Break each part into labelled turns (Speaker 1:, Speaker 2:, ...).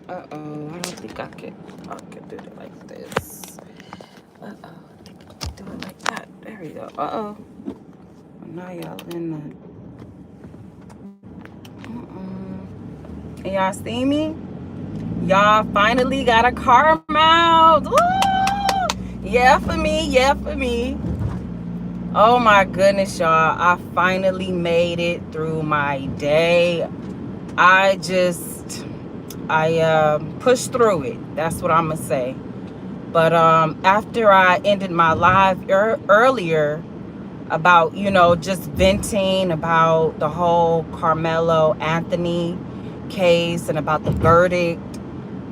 Speaker 1: Uh-oh, I don't think I could do it like this. Uh-oh, I think I could do it like that. There we go. Uh-oh. Now y'all in the... Can y'all see me? Y'all finally got a car mount. Woo! Yeah for me, yeah for me. Oh my goodness, y'all. I finally made it through my day. I pushed through it. That's what I'm gonna say. But after I ended my live earlier about, just venting about the whole Karmelo Anthony case and about the verdict,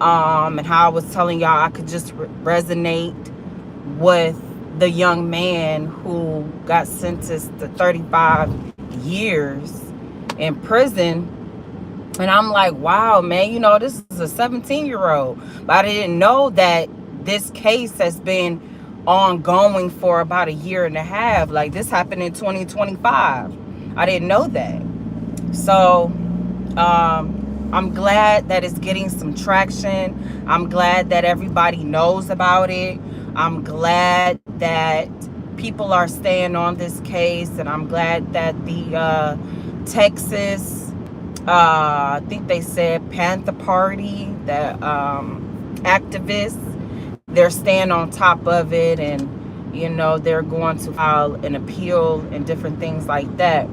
Speaker 1: and how I was telling y'all I could just resonate with the young man who got sentenced to 35 years in prison. And I'm like, wow, man, this is a 17-year-old. But I didn't know that this case has been ongoing for about a year and a half. Like, this happened in 2025. I didn't know that. So I'm glad that it's getting some traction. I'm glad that everybody knows about it. I'm glad that people are staying on this case. And I'm glad that the Texas, I think they said Panther Party, the activists, they're staying on top of it, and they're going to file an appeal and different things like that.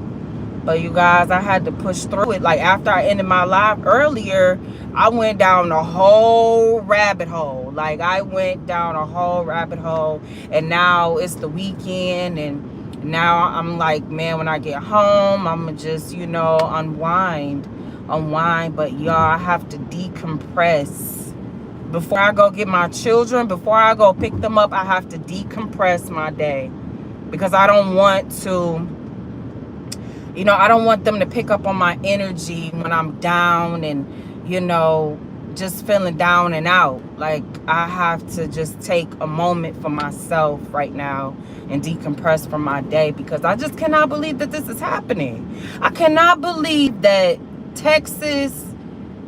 Speaker 1: But you guys, I had to push through it. Like, after I ended my live earlier, I went down a whole rabbit hole. Like, I went down a whole rabbit hole, and now it's the weekend, and now I'm like, man, when I get home, I'm gonna just, unwind. But y'all, I have to decompress. Before I go get my children, before I go pick them up, I have to decompress my day, because I don't want to, I don't want them to pick up on my energy when I'm down and, just feeling down and out. Like, I have to just take a moment for myself right now and decompress from my day, because I just cannot believe that this is happening. I cannot believe that Texas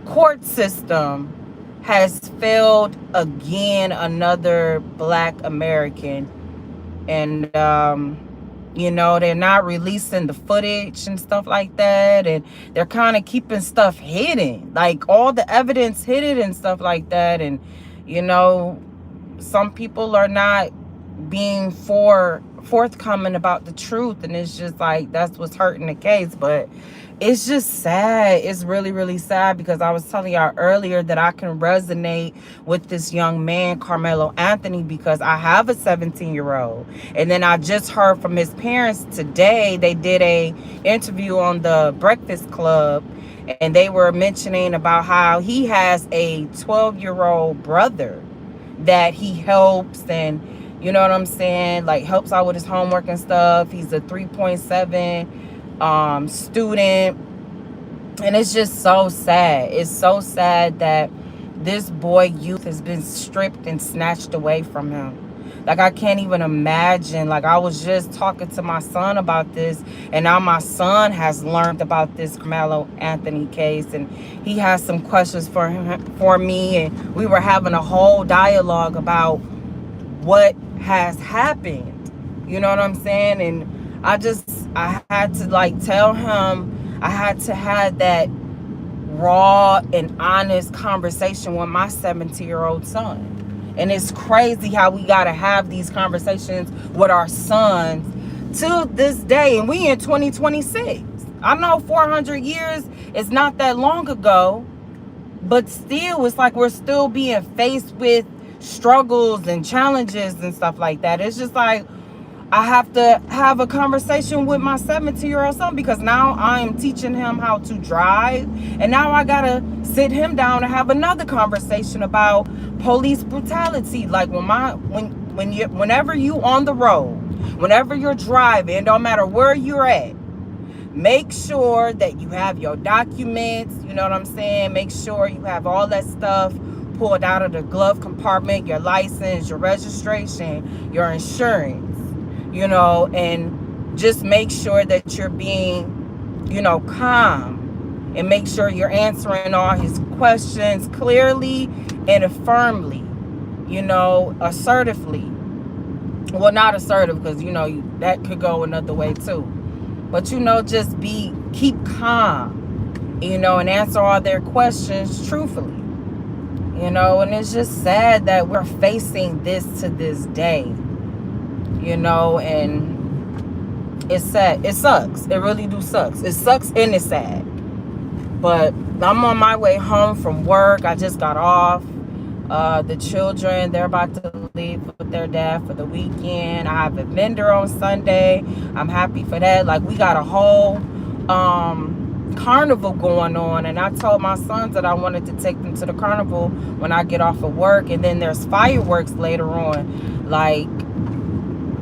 Speaker 1: court system has failed again, another Black American. And they're not releasing the footage and stuff like that, and they're kind of keeping stuff hidden, like all the evidence hidden and stuff like that. And some people are not being forthcoming about the truth, and it's just like, that's what's hurting the case. But it's just sad. It's really, really sad, because I was telling y'all earlier that I can resonate with this young man, Karmelo Anthony, because I have a 17-year-old. And then I just heard from his parents today. They did a interview on the Breakfast Club, and they were mentioning about how he has a 12-year-old brother that he helps, and you know what I'm saying, like, helps out with his homework and stuff. He's a 3.7 student. And it's just so sad. It's so sad that this boy youth has been stripped and snatched away from him. Like, I can't even imagine. Like, I was just talking to my son about this, and now my son has learned about this Karmelo Anthony case, and he has some questions for me, and we were having a whole dialogue about what has happened. You know what I'm saying? And I had to, like, tell him, I had to have that raw and honest conversation with my 17-year-old son. And it's crazy how we got to have these conversations with our sons to this day. And we in 2026. I know 400 years is not that long ago, but still, it's like we're still being faced with struggles and challenges and stuff like that. It's just like, I have to have a conversation with my 17-year-old son, because now I am teaching him how to drive, and now I gotta sit him down and have another conversation about police brutality. Like, whenever you on the road, whenever you're driving, no matter where you're at, make sure that you have your documents. You know what I'm saying? Make sure you have all that stuff pulled out of the glove compartment: your license, your registration, your insurance. And just make sure that you're being, calm. and make sure you're answering all his questions clearly and firmly, assertively. Well, not assertive, because that could go another way too. But just keep calm, and answer all their questions truthfully. And it's just sad that we're facing this to this day, and it's sad. It sucks. It really do sucks. It sucks and it's sad. But I'm on my way home from work. I just got off. The children, they're about to leave with their dad for the weekend. I have a vendor on Sunday. I'm happy for that. Like, we got a whole carnival going on, and I told my sons that I wanted to take them to the carnival when I get off of work. And then there's fireworks later on. Like,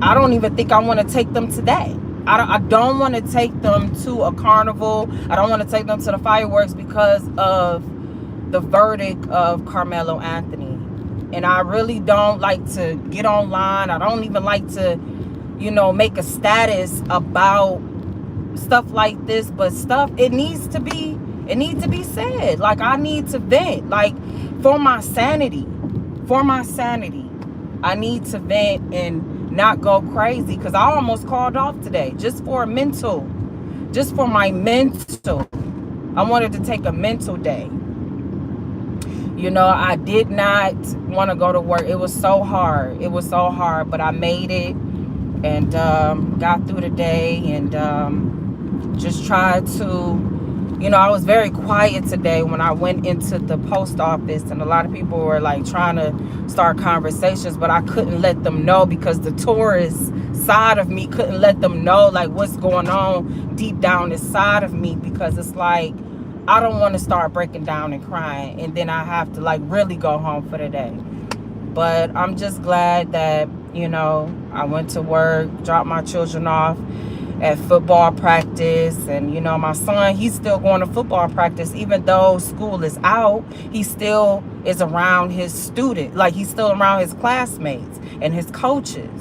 Speaker 1: I don't even think I want to take them today. I don't want to take them to a carnival. I don't want to take them to the fireworks because of the verdict of Karmelo Anthony. And I really don't like to get online. I don't even like to, make a status about stuff like this. But it needs to be said. Like, I need to vent. Like, for my sanity. I need to vent and not go crazy, because I almost called off today just for my mental. I wanted to take a mental day. I did not want to go to work. It was so hard, but I made it and got through the day, and just tried to, I was very quiet today when I went into the post office, and a lot of people were like trying to start conversations, but I couldn't let them know, because the tourist side of me couldn't let them know like what's going on deep down inside of me, because it's like I don't want to start breaking down and crying, and then I have to like really go home for the day. But I'm just glad that, I went to work, dropped my children off at football practice, and my son, he's still going to football practice. Even though school is out, he still is around his student, like he's still around his classmates and his coaches.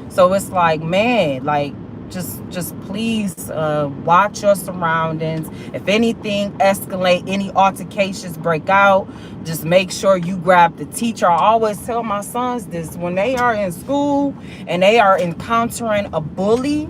Speaker 1: So it's like, man, like, just please watch your surroundings. If anything escalate, any altercations break out, just make sure you grab the teacher. I always tell my sons this: when they are in school and they are encountering a bully,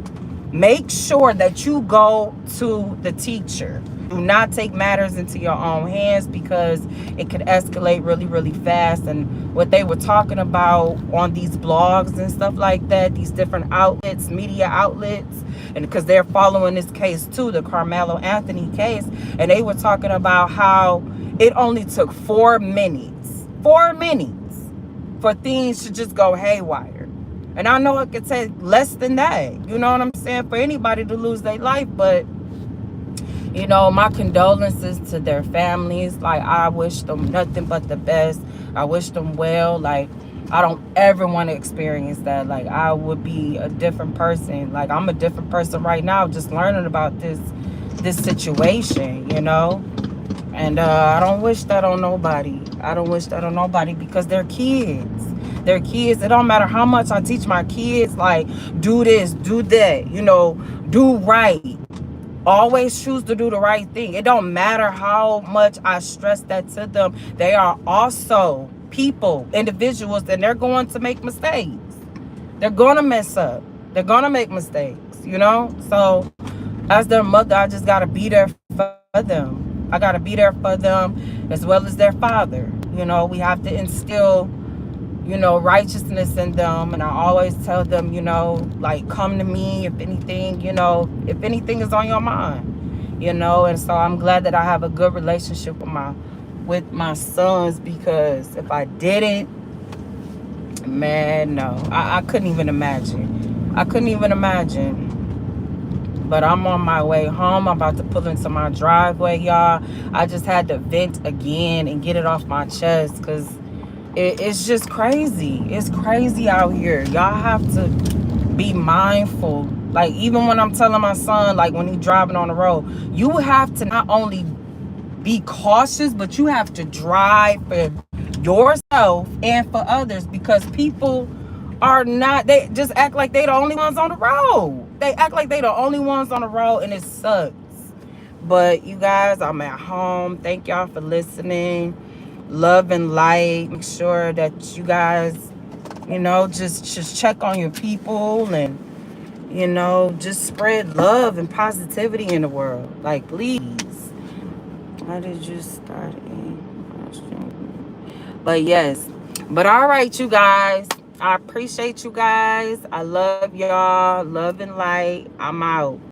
Speaker 1: make sure that you go to the teacher. Do not take matters into your own hands, because it could escalate really, really fast. And what they were talking about on these blogs and stuff like that, these different outlets, media outlets, and because they're following this case too, the Karmelo Anthony case, and they were talking about how it only took 4 minutes for things to just go haywire. And I know it could take less than that, you know what I'm saying, for anybody to lose their life. But my condolences to their families. Like, I wish them nothing but the best. I wish them well. Like, I don't ever want to experience that. Like, I would be a different person. Like, I'm a different person right now just learning about this situation, And I don't wish that on nobody. Because they're kids. It don't matter how much I teach my kids, like, do this, do that, do right. Always choose to do the right thing. It don't matter how much I stress that to them. They are also people, individuals, and they're going to make mistakes. They're going to mess up. They're going to make mistakes, So as their mother, I just got to be there for them. I got to be there for them as well as their father. We have to instill, righteousness in them. And I always tell them, like, come to me if anything is on your mind, and so I'm glad that I have a good relationship with my sons, because if I didn't, man, no, I couldn't even imagine. But I'm on my way home. I'm about to pull into my driveway, y'all. I just had to vent again and get it off my chest, because it's just crazy. It's crazy out here. Y'all have to be mindful. Like, even when I'm telling my son, like, when he's driving on the road, you have to not only be cautious, but you have to drive for yourself and for others, because people are not, they just act like they the only ones on the road. And it sucks. But you guys, I'm at home. Thank y'all for listening. Love and light. Make sure that you guys, just check on your people, and just spread love and positivity in the world. Like, please. How did you start But yes. But all right, you guys. I appreciate you guys. I love y'all. Love and light. I'm out.